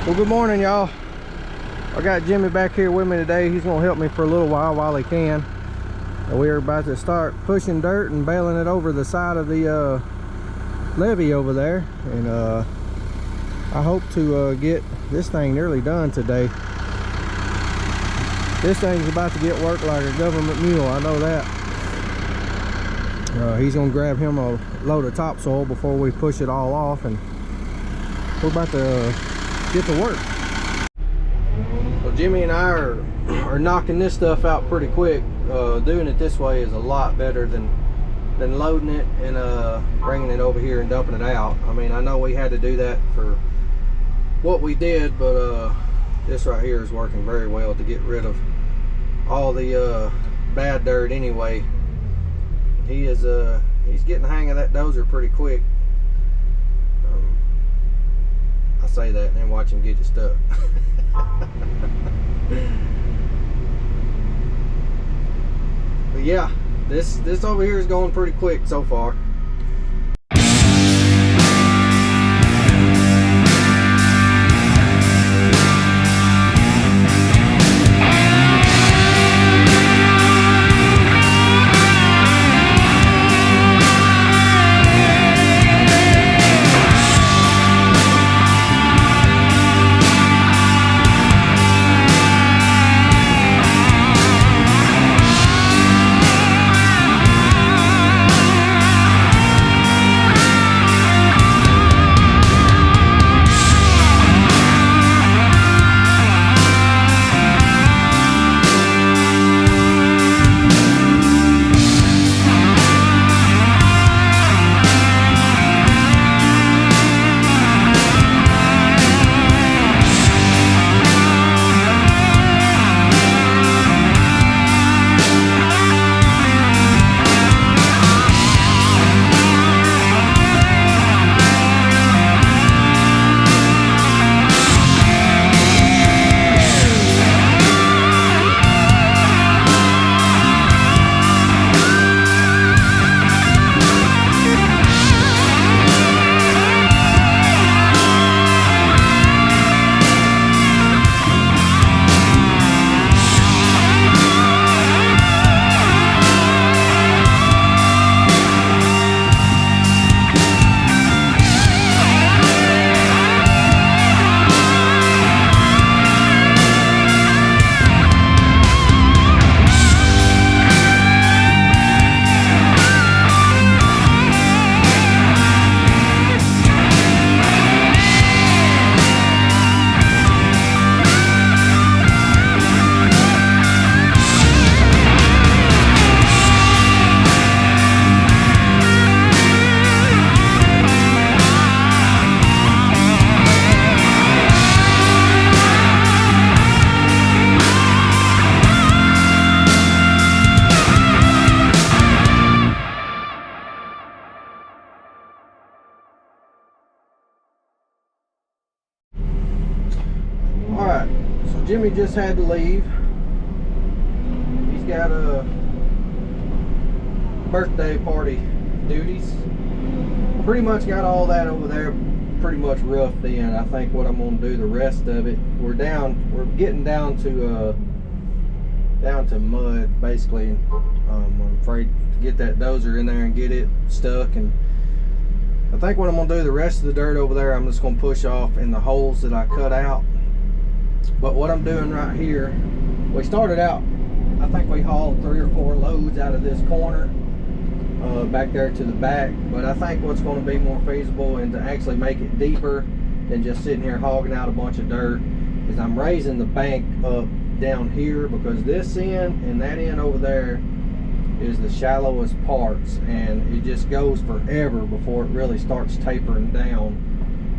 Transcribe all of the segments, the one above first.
Well, good morning, y'all. I got Jimmy back here with me today. He's gonna help me for a little while he can. And we are about to start pushing dirt and bailing it over the side of the levee over there. And I hope to get this thing nearly done today. This thing's about to get worked like a government mule, I know that. He's gonna grab him a load of topsoil before we push it all off, and we're about to get to work. Well, Jimmy and I are knocking this stuff out pretty quick. Doing it this way is a lot better than loading it and bringing it over here and dumping it out. I mean, I know we had to do that for what we did, but this right here is working very well to get rid of all the bad dirt anyway. He's getting the hang of that dozer pretty quick. I say that and then watch him get it stuck. But yeah, this over here is going pretty quick so far. Alright, so Jimmy just had to leave. He's got a birthday party duties. Pretty much got all that over there pretty much roughed in. I think what I'm going to do the rest of it, we're getting down to mud basically. I'm afraid to get that dozer in there and get it stuck, and I think what I'm going to do the rest of the dirt over there, I'm just going to push off in the holes that I cut out. But what I'm doing right here, we started out, I think we hauled 3 or 4 loads out of this corner back there to the back, but I think what's going to be more feasible and to actually make it deeper than just sitting here hogging out a bunch of dirt is I'm raising the bank up down here, because this end and that end over there is the shallowest parts, and it just goes forever before it really starts tapering down.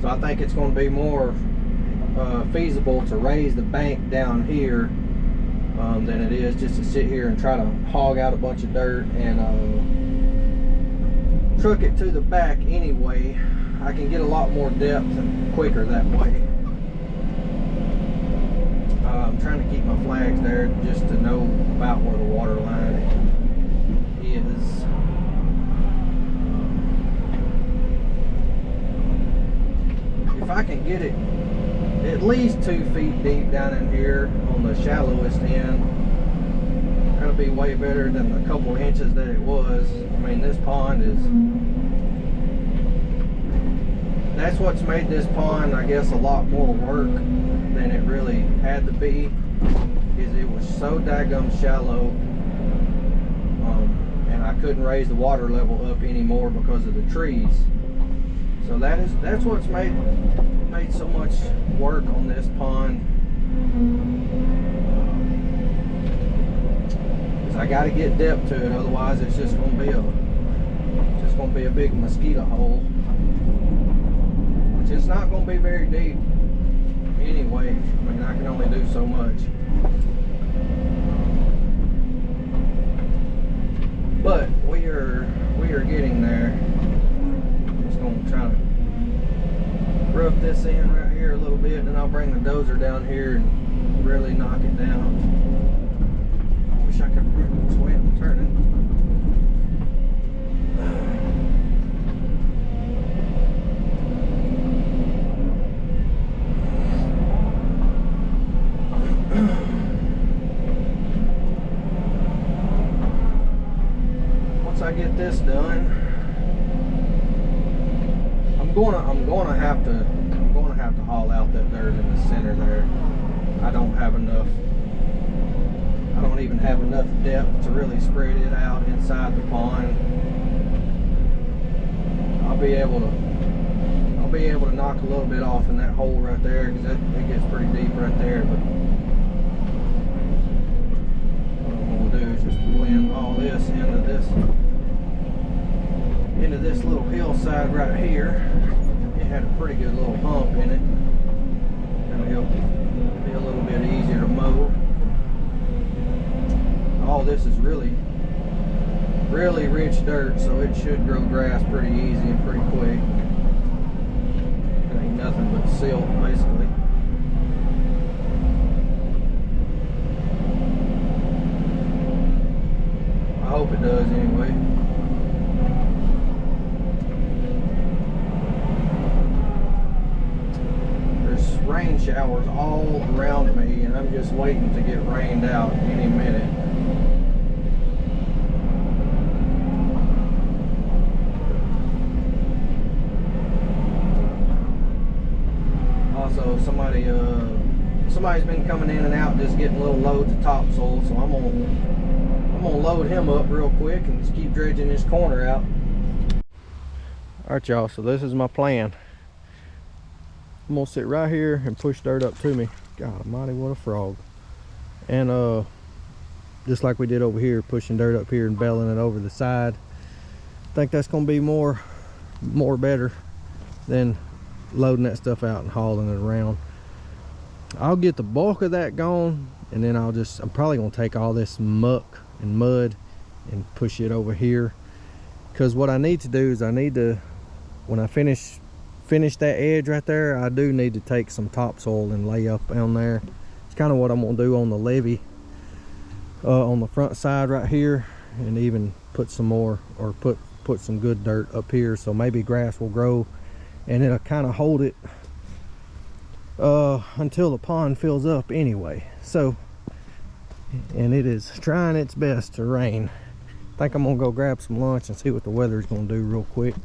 So I think it's going to be more feasible to raise the bank down here than it is just to sit here and try to hog out a bunch of dirt and truck it to the back anyway. I can get a lot more depth and quicker that way. I'm trying to keep my flags there just to know about where the water line is. If I can get it at least 2 feet deep down in here on the shallowest end. That'll be way better than the couple inches that it was. I mean, this pond is, that's what's made this pond, I guess, a lot more work than it really had to be, is it was so daggum shallow, and I couldn't raise the water level up anymore because of the trees. So that's what's made so much work on this pond. I got to get depth to it, otherwise it's just going to be a big mosquito hole, which it's not going to be very deep anyway. I mean, I can only do so much, but we are getting there. Just going to try to rough this in right here a little bit, and then I'll bring the dozer down here and really knock it down. Wish I could remember which way I'm turning. Once I get this done, I'm gonna have to haul out that dirt in the center there. I don't even have enough depth to really spread it out inside the pond. I'll be able to knock a little bit off in that hole right there, because it gets pretty deep right there. But what I'm gonna do is just blend all this into this little hillside right here. It had a pretty good little hump in it. That'll help be a little bit easier to mow. All this is really rich dirt, so it should grow grass pretty easy and pretty quick. It ain't nothing but silt, basically. I hope it does anyway. There's rain showers all around me, and I'm just waiting to get rained out any minute. Also, somebody's been coming in and out just getting little loads of topsoil, so I'm gonna load him up real quick and just keep dredging this corner out. Alright y'all, so this is my plan. I'm gonna sit right here and push dirt up to me. God almighty, what a frog. And just like we did over here, pushing dirt up here and belling it over the side. I think that's gonna be more better than loading that stuff out and hauling it around. I'll get the bulk of that gone, and then I'm probably gonna take all this muck and mud and push it over here, because what I need to do is when I finish that edge right there, I do need to take some topsoil and lay up on there. It's kind of what I'm gonna do on the levee on the front side right here, and even put some more, or put some good dirt up here, so maybe grass will grow and it'll kind of hold it until the pond fills up anyway. So, and it is trying its best to rain. I think I'm gonna go grab some lunch and see what the weather's gonna do real quick.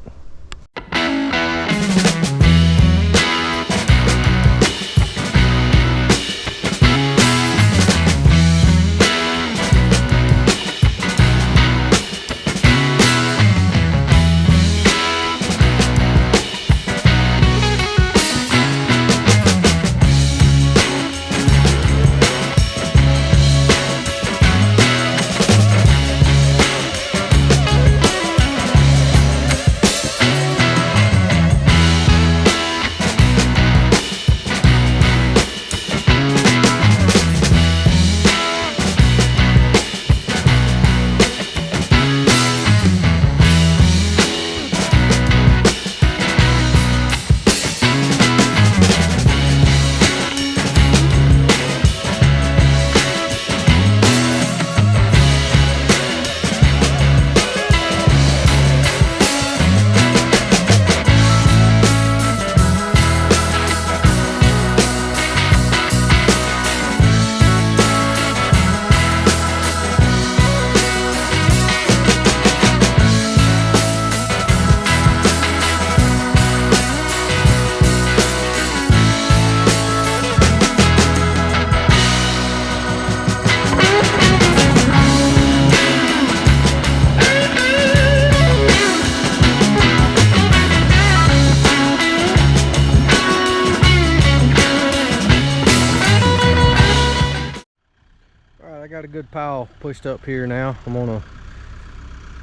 I got a good pile pushed up here now. I'm gonna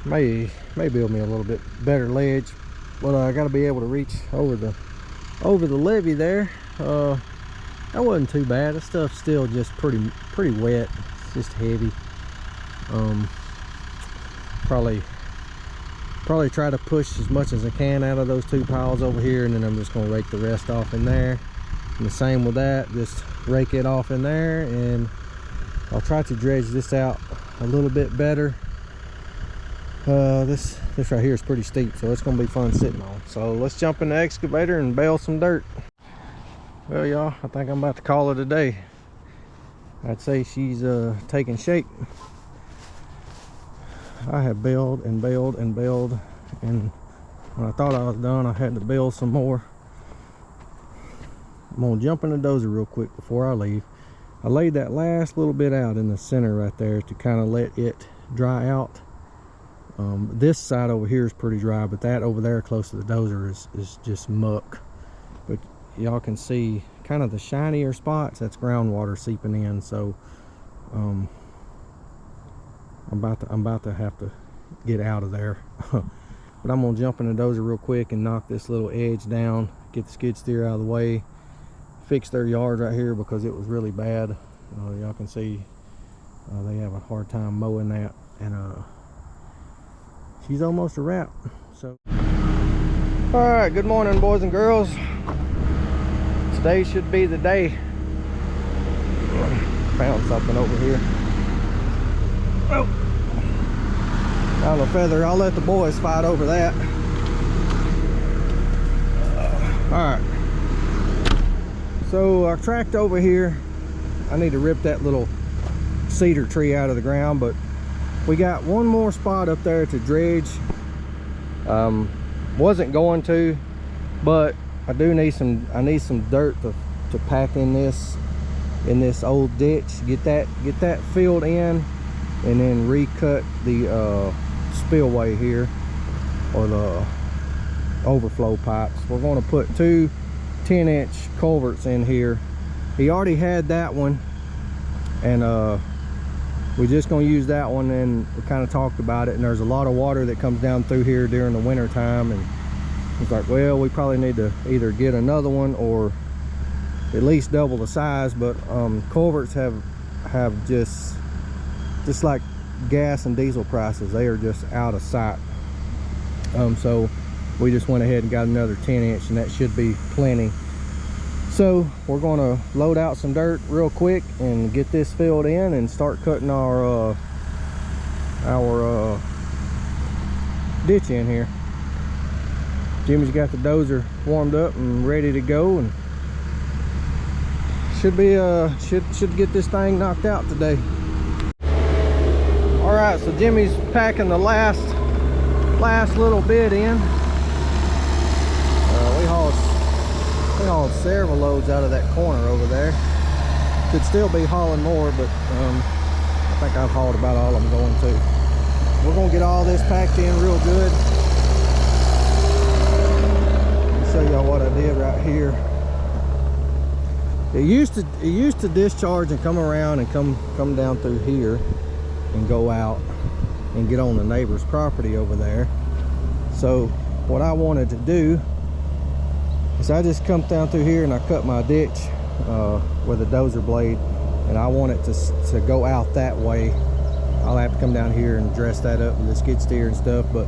may build me a little bit better ledge, but I got to be able to reach over the levee there. That wasn't too bad. The stuff's still just pretty wet. It's just heavy. Probably try to push as much as I can out of those 2 piles over here, and then I'm just gonna rake the rest off in there. And the same with that, just rake it off in there, and I'll try to dredge this out a little bit better. This right here is pretty steep, so it's gonna be fun sitting on. So let's jump in the excavator and bale some dirt. Well, y'all, I think I'm about to call it a day. I'd say she's taking shape. I have baled and baled and baled, and when I thought I was done, I had to bale some more. I'm gonna jump in the dozer real quick before I leave. I laid that last little bit out in the center right there to kind of let it dry out. This side over here is pretty dry, but that over there close to the dozer is just muck. But y'all can see kind of the shinier spots, that's groundwater seeping in. So I'm about to have to get out of there. But I'm gonna jump in the dozer real quick and knock this little edge down, get the skid steer out of the way, fix their yard right here because it was really bad. Y'all can see they have a hard time mowing that, and she's almost a wrap. So all right, good morning, boys and girls. Today should be the day. Found something over here. Oh, found a feather. I'll let the boys fight over that. All right, so I tracked over here. I need to rip that little cedar tree out of the ground, but we got one more spot up there to dredge. Wasn't going to, but I need some dirt to pack in this old ditch. Get that filled in, and then recut the spillway here, or the overflow pipes. We're going to put 2 10-inch culverts in here. He already had that one, and we're just going to use that one. And we kind of talked about it, and there's a lot of water that comes down through here during the winter time, and it's like, well, we probably need to either get another one or at least double the size. But culverts have just like gas and diesel prices, they are just out of sight. So we just went ahead and got another 10-inch, and that should be plenty. So we're going to load out some dirt real quick and get this filled in and start cutting our ditch in here. Jimmy's got the dozer warmed up and ready to go, and should get this thing knocked out today. All right, so Jimmy's packing the last little bit in. We hauled several loads out of that corner over there. Could still be hauling more, but I think I've hauled about all I'm going to. We're gonna get all this packed in real good. I'll show y'all what I did right here. It used to discharge and come around and come down through here and go out and get on the neighbor's property over there. So what I wanted to do is I just come down through here and I cut my ditch with a dozer blade, and I want it to go out that way. I'll have to come down here and dress that up with the skid steer and stuff, but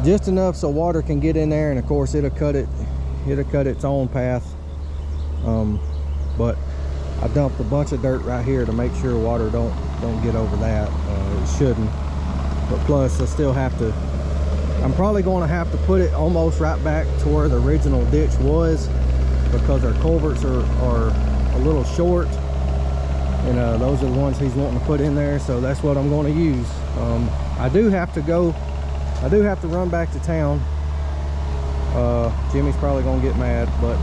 just enough so water can get in there, and of course it'll cut its own path. But I dumped a bunch of dirt right here to make sure water don't get over that. It shouldn't, but plus I still have to, I'm probably going to have to put it almost right back to where the original ditch was, because our culverts are a little short, and those are the ones he's wanting to put in there, so that's what I'm going to use. I do have to run back to town. Jimmy's probably going to get mad, but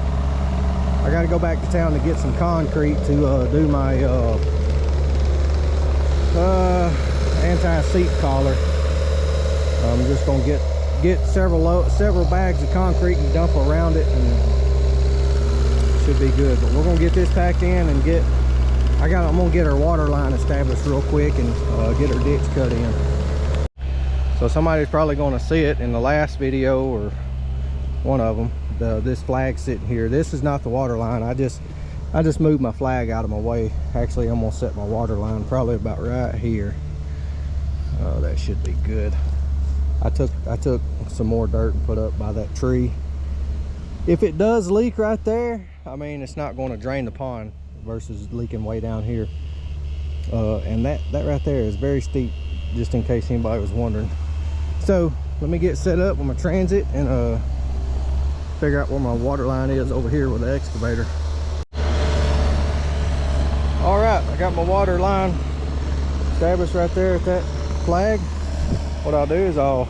I got to go back to town to get some concrete to do my anti-seep collar. I'm just going to get several bags of concrete and dump around it, and it should be good. But we're going to get this packed in and get I'm gonna get our water line established real quick and get our ditch cut in. So somebody's probably gonna see it in the last video or one of them. This flag sitting here. This is not the water line. I just moved my flag out of my way. Actually, I'm gonna set my water line probably about right here. Oh, that should be good. I took some more dirt and put up by that tree. If it does leak right there, I mean, it's not going to drain the pond versus leaking way down here. And that right there is very steep, just in case anybody was wondering. So let me get set up with my transit and figure out where my water line is over here with the excavator. All right, I got my water line established right there at that flag. What I'll do is I'll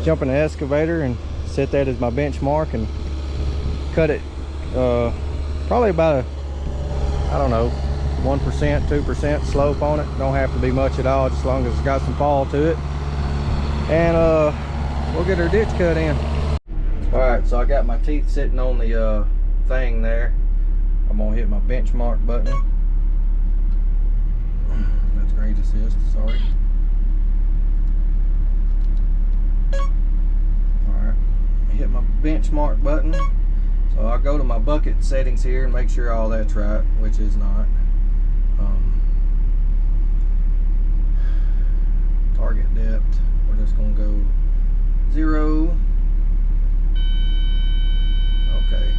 jump in the excavator and set that as my benchmark and cut it probably about I don't know, 1%, 2% slope on it. Don't have to be much at all, just as long as it's got some fall to it. And we'll get our ditch cut in. All right, so I got my teeth sitting on the thing there. I'm gonna hit my benchmark button. That's grade assist, sorry. Hit my benchmark button. So I'll go to my bucket settings here and make sure all that's right, which is not. Target depth, we're just gonna go 0. Okay.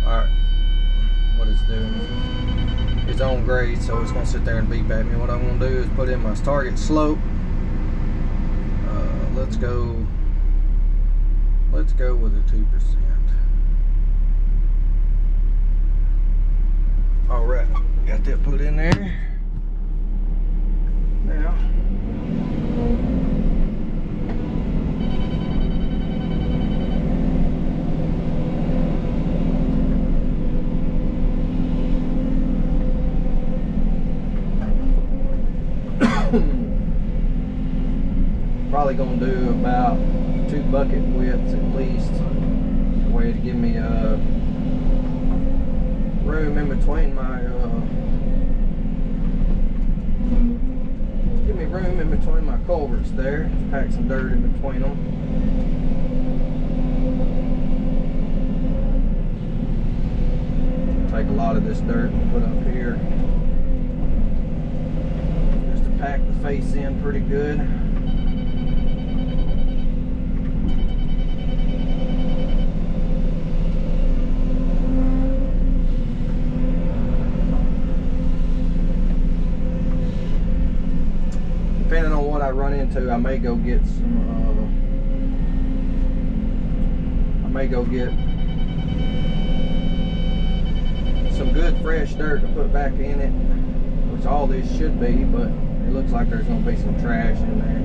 Alright. What it's doing is it's on grade, so it's gonna sit there and beep at me. What I'm gonna do is put in my target slope. Let's go with a 2%. All right, got that put in there. Now, probably gonna do about 2 bucket widths at least, a way to give me room in between my culverts there. Pack some dirt in between them. Take a lot of this dirt and put up here just to pack the face in pretty good. Depending on what I run into, I may go get some good fresh dirt to put back in it, which all this should be, but it looks like there's going to be some trash in there.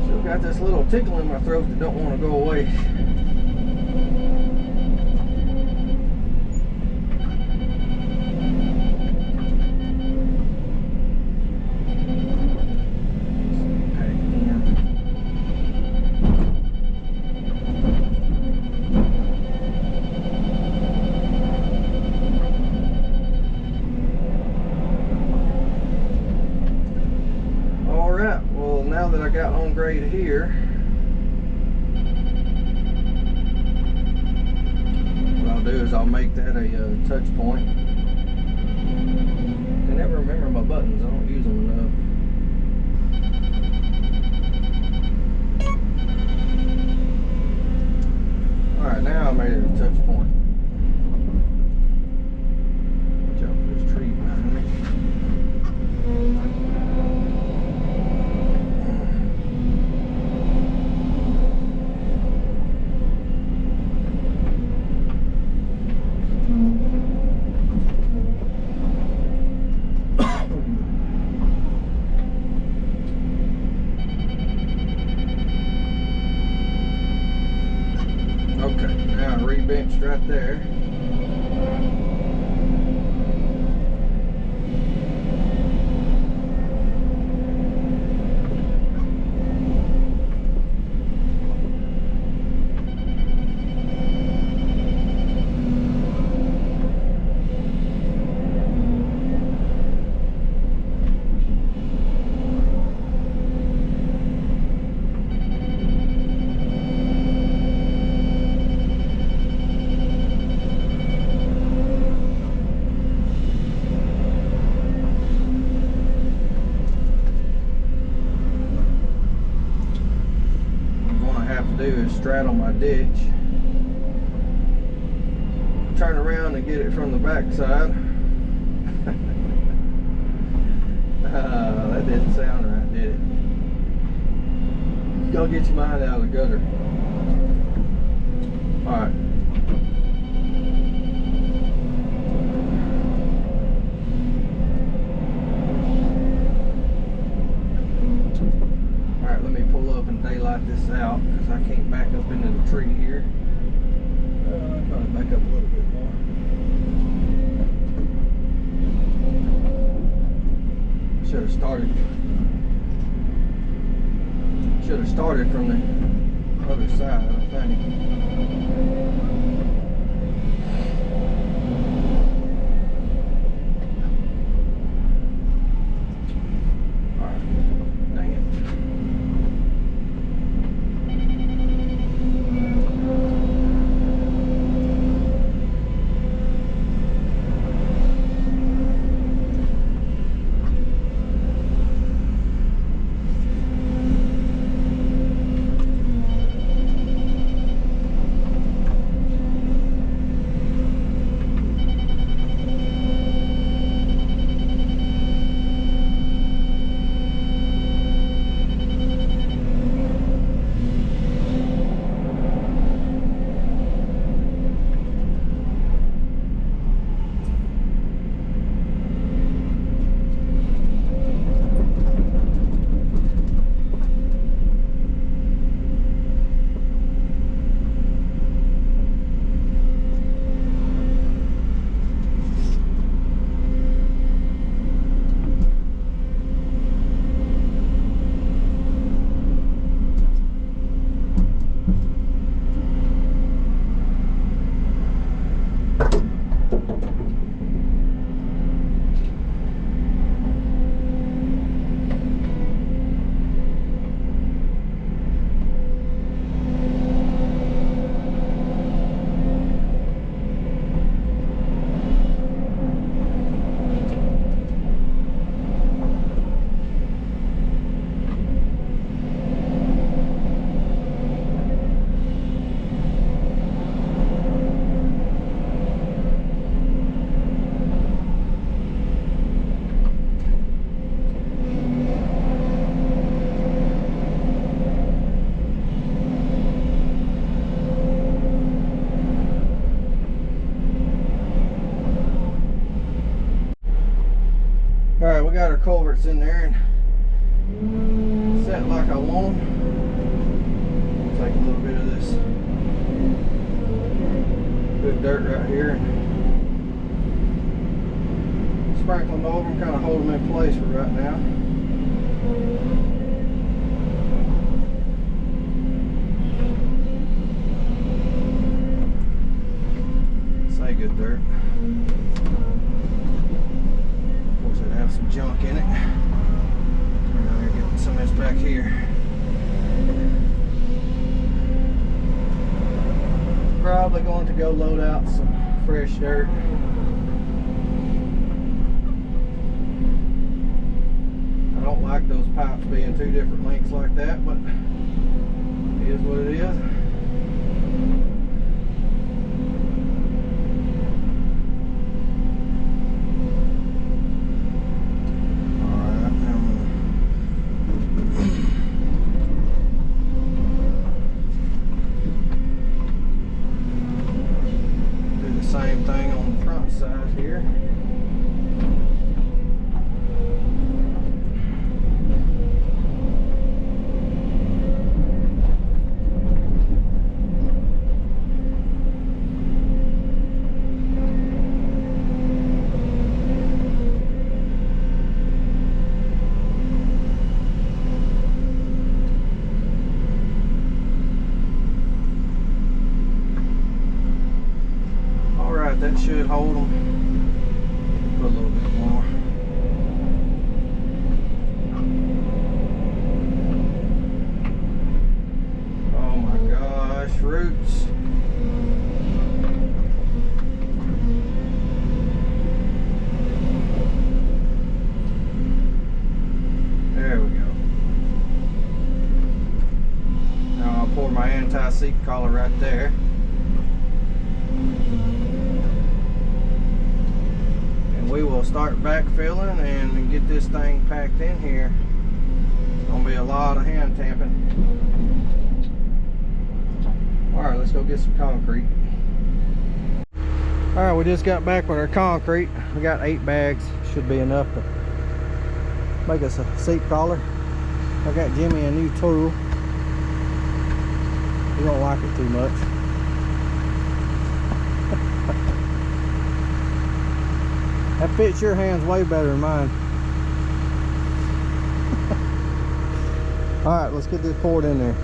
Still got this little tickle in my throat that don't want to go away. Now that I got on grade here, what I'll do is I'll make that a touch point. I never remember my buttons. I don't use them enough. Alright, now I made it a touch point. Watch out for this tree behind me. Okay, now re-benched right there. Do is straddle my ditch, turn around and get it from the back side. That didn't sound right, did it? You gotta get your mind out of the gutter. Alright. Alright, let me pull up and daylight this out because I can't back up into the tree here. I'll probably back up a little bit more. Should have started from the other side, I think. Alright, we got our culverts in there and set like I want them. Take a little bit of this good dirt right here and sprinkle them over them, kind of hold them in place for right now. Say good dirt. Have some junk in it. We're getting some of this back here. Probably going to go load out some fresh dirt. I don't like those pipes being two different lengths like that, but it is what it is. Same thing on the front side here. That should hold them. Put a little bit more. Oh my gosh, roots. There we go. Now I'll pour my anti-seep collar right there. We will start backfilling and get this thing packed in here. It's gonna be a lot of hand tamping. Alright, let's go get some concrete. Alright, we just got back with our concrete. We got 8 bags. Should be enough to make us a seat collar. I got Jimmy a new tool. He don't like it too much. That fits your hands way better than mine. Alright, let's get this poured in there.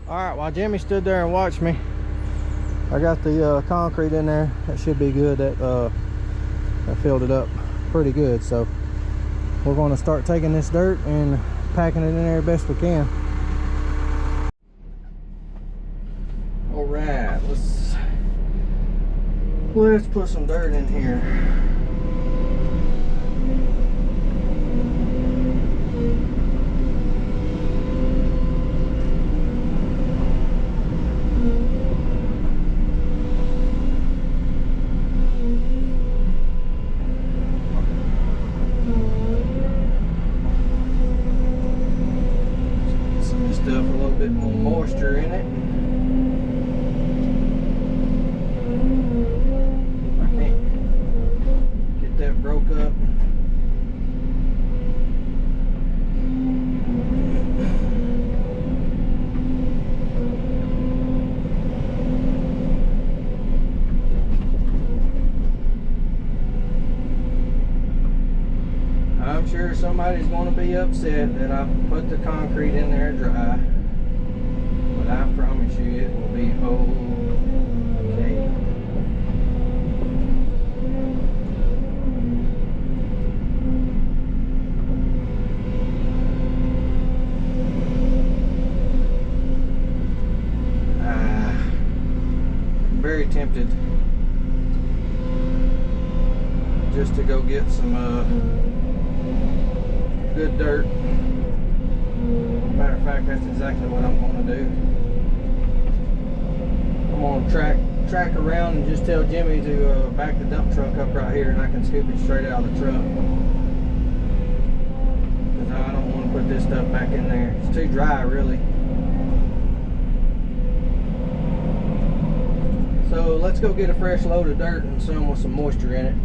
Alright, while Jimmy stood there and watched me, I got the concrete in there. That should be good. That filled it up pretty good. So we're going to start taking this dirt and packing it in there best we can. Alright, let's put some dirt in here. Moisture in it. I can't get that broke up. I'm sure somebody's going to be upset that I put the concrete in there dry. But I promise you it will be okay. I'm very tempted just to go get some good dirt. Matter of fact, that's exactly what I'm going to do. I'm going to track around and just tell Jimmy to back the dump truck up right here, and I can scoop it straight out of the truck. Because I don't want to put this stuff back in there. It's too dry, really. So let's go get a fresh load of dirt and some with some moisture in it.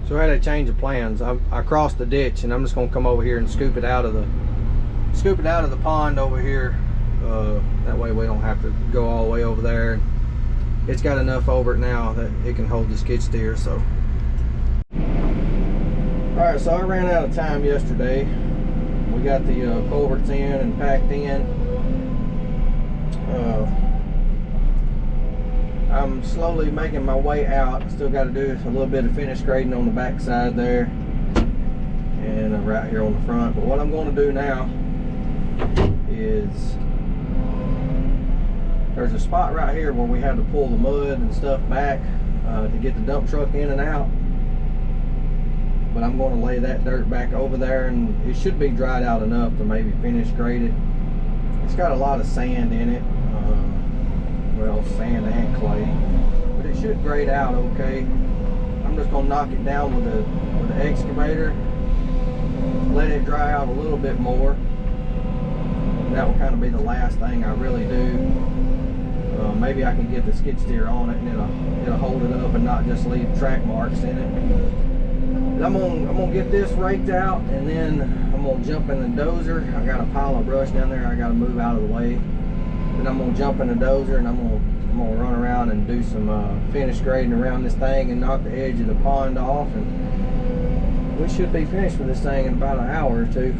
So I had a change of plans. I crossed the ditch, and I'm just going to come over here and scoop it out of the pond over here. That way we don't have to go all the way over there and it's got enough over it now that it can hold the skid steer. So alright, so I ran out of time yesterday. We got the culverts in and packed in. I'm slowly making my way out. Still got to do a little bit of finish grading on the back side there and right here on the front. But what I'm going to do now is, there's a spot right here where we had to pull the mud and stuff back to get the dump truck in and out. But I'm going to lay that dirt back over there, and it should be dried out enough to maybe finish grade it. It's got a lot of sand in it, well, sand and clay, but it should grade out okay. I'm just going to knock it down with the excavator, let it dry out a little bit more. That will kind of be the last thing I really do. Maybe I can get the skid steer on it and it'll hold it up and not just leave track marks in it. But I'm gonna get this raked out, and then I'm gonna jump in the dozer. I got a pile of brush down there I gotta move out of the way. Then I'm gonna jump in the dozer and I'm gonna run around and do some finish grading around this thing and knock the edge of the pond off, and we should be finished with this thing in about an hour or two.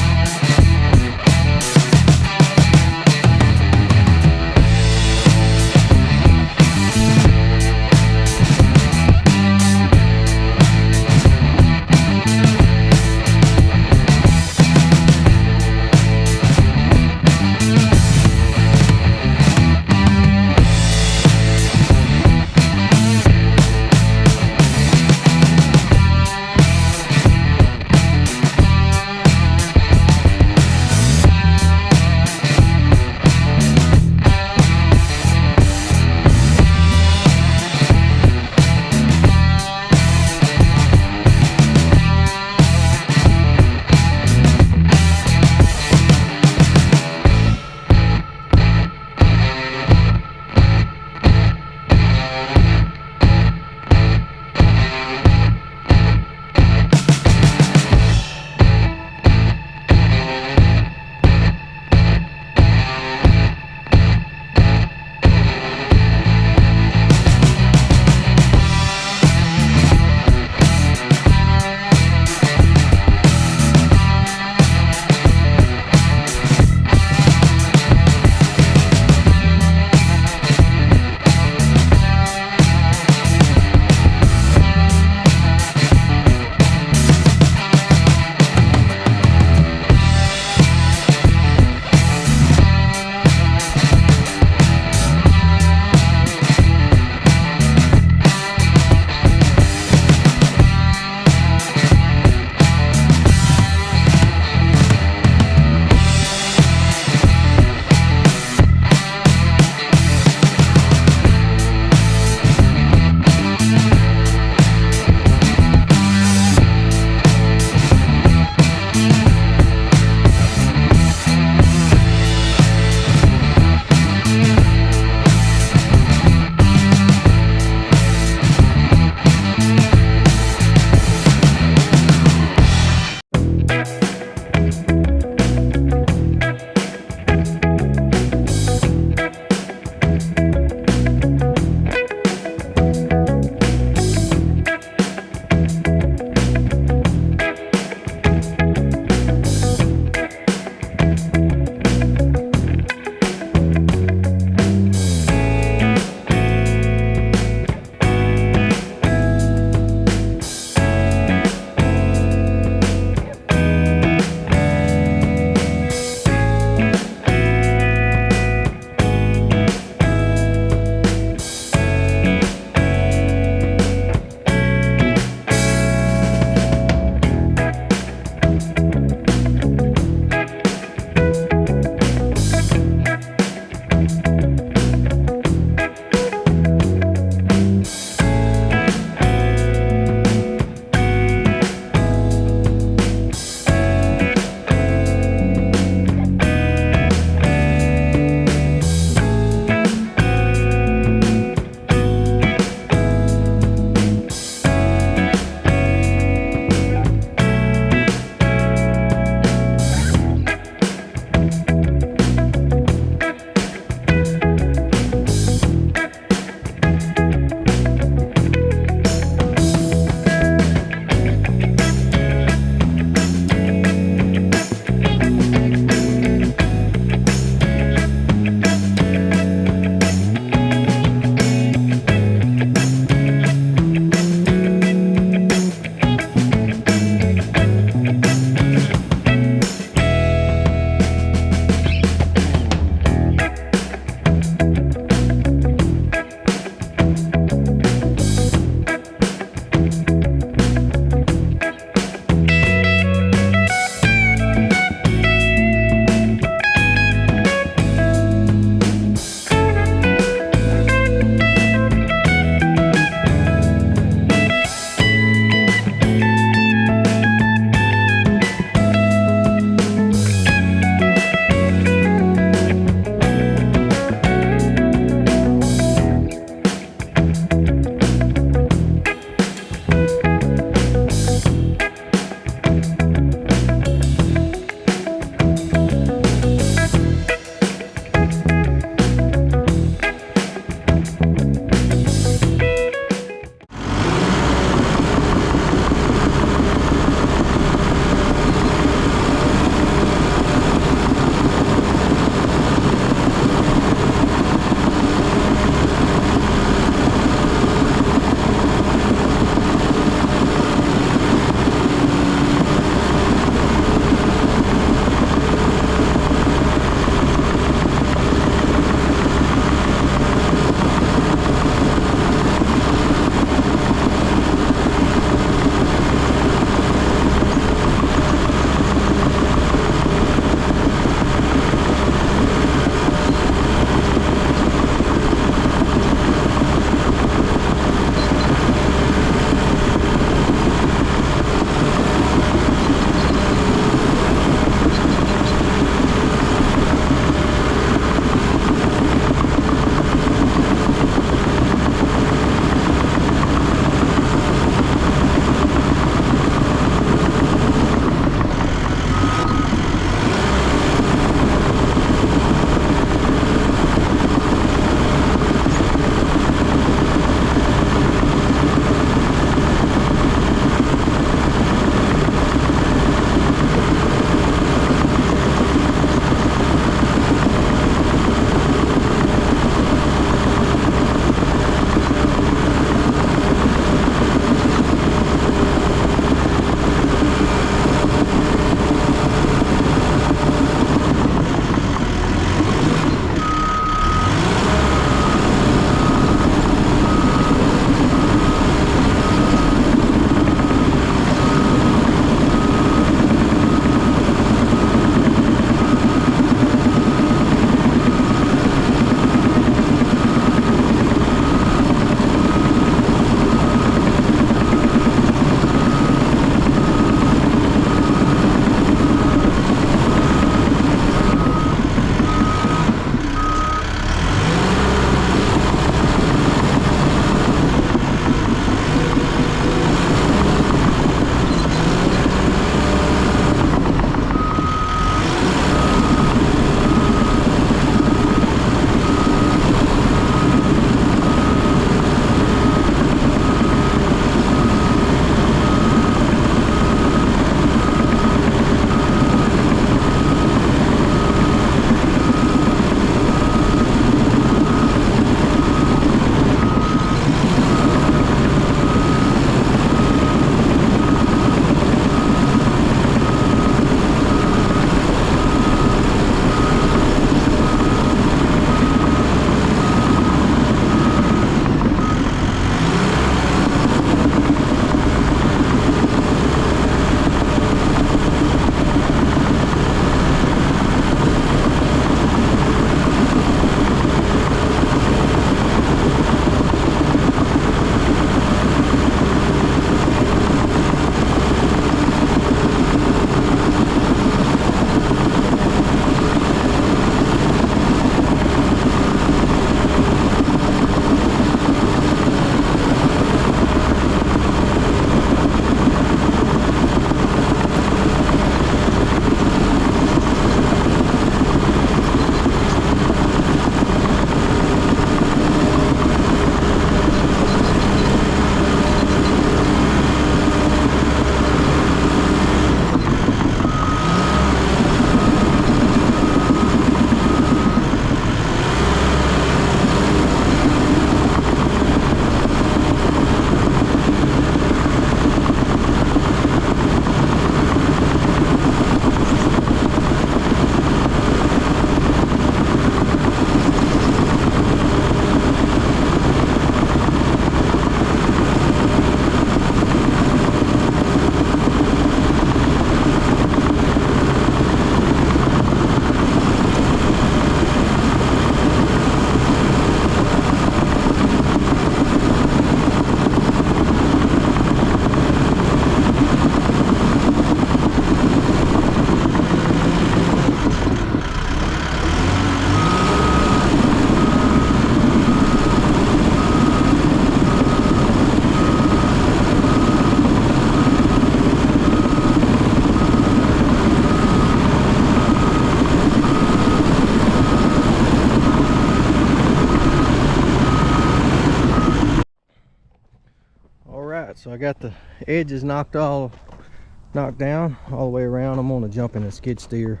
so I got the edges knocked down all the way around. I'm gonna jump in a skid steer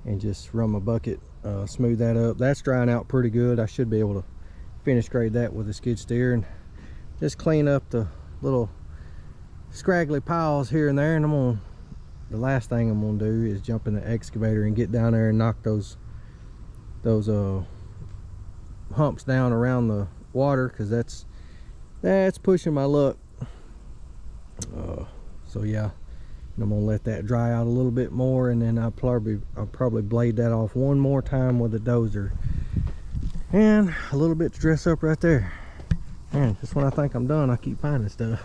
and just run my bucket, smooth that up. That's drying out pretty good. I should be able to finish grade that with a skid steer and just clean up the little scraggly piles here and there. And the last thing I'm gonna do is jump in the excavator and get down there and knock those humps down around the water, because that's pushing my luck. So yeah, I'm gonna let that dry out a little bit more, and then I'll probably blade that off one more time with a dozer. And a little bit to dress up right there. Man, just when I think I'm done, I keep finding stuff.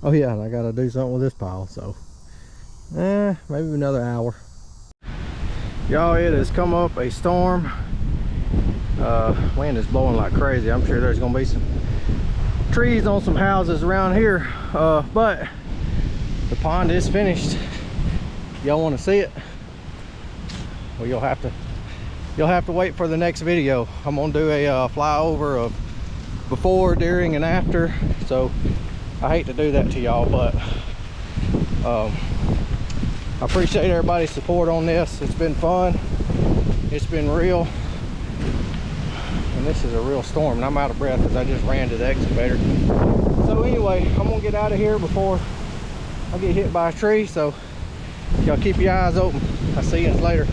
Oh yeah, and I gotta do something with this pile, so maybe another hour. Y'all, it has come up a storm. Wind is blowing like crazy. I'm sure there's gonna be some trees on some houses around here, but the pond is finished. Y'all want to see it? Well, you'll have to wait for the next video. I'm gonna do a flyover of before, during, and after. So I hate to do that to y'all, but I appreciate everybody's support on this. It's been fun. It's been real. And this is a real storm, and I'm out of breath because I just ran to the excavator. So anyway, I'm gonna get out of here before I get hit by a tree. So y'all keep your eyes open. I'll see you later.